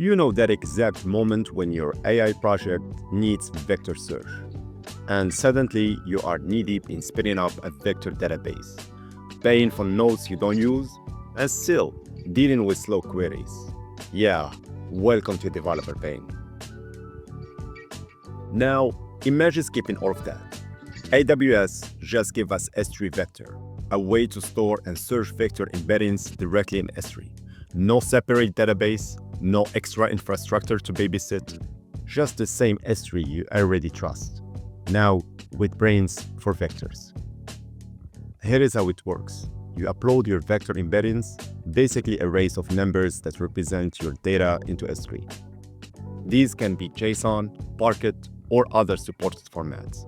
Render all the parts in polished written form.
You know that exact moment when your AI project needs vector search, and suddenly you are knee-deep in spinning up a vector database, paying for nodes you don't use, and still dealing with slow queries. Yeah, welcome to developer pain. Now, imagine skipping all of that. AWS just gave us S3 Vector, a way to store and search vector embeddings directly in S3. No separate database, no extra infrastructure to babysit, just the same S3 you already trust. Now, with brains for vectors. Here is how it works. You upload your vector embeddings, basically arrays of numbers that represent your data into S3. These can be JSON, Parquet, or other supported formats.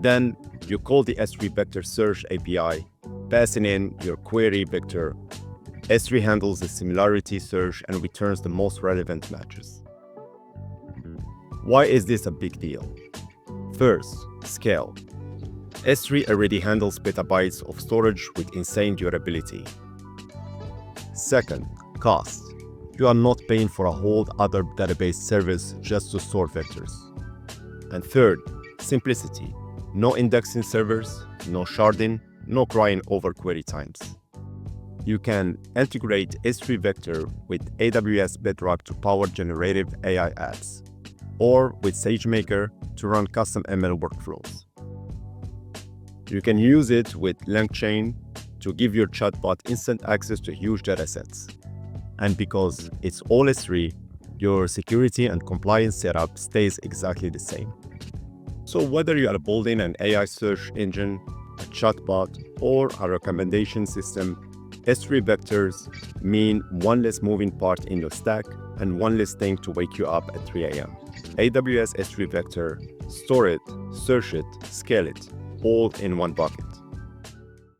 Then, you call the S3 Vector Search API, passing in your query vector. S3 handles the similarity search and returns the most relevant matches. Why is this a big deal? First, scale. S3 already handles petabytes of storage with insane durability. Second, cost. You are not paying for a whole other database service just to store vectors. And third, simplicity. No indexing servers, no sharding, no crying over query times. You can integrate S3 Vector with AWS Bedrock to power generative AI apps, or with SageMaker to run custom ML workflows. You can use it with LangChain to give your chatbot instant access to huge datasets. And because it's all S3, your security and compliance setup stays exactly the same. So whether you are building an AI search engine, a chatbot, or a recommendation system, S3 vectors mean one less moving part in your stack and one less thing to wake you up at 3 a.m. AWS S3 Vector, store it, search it, scale it, all in one bucket.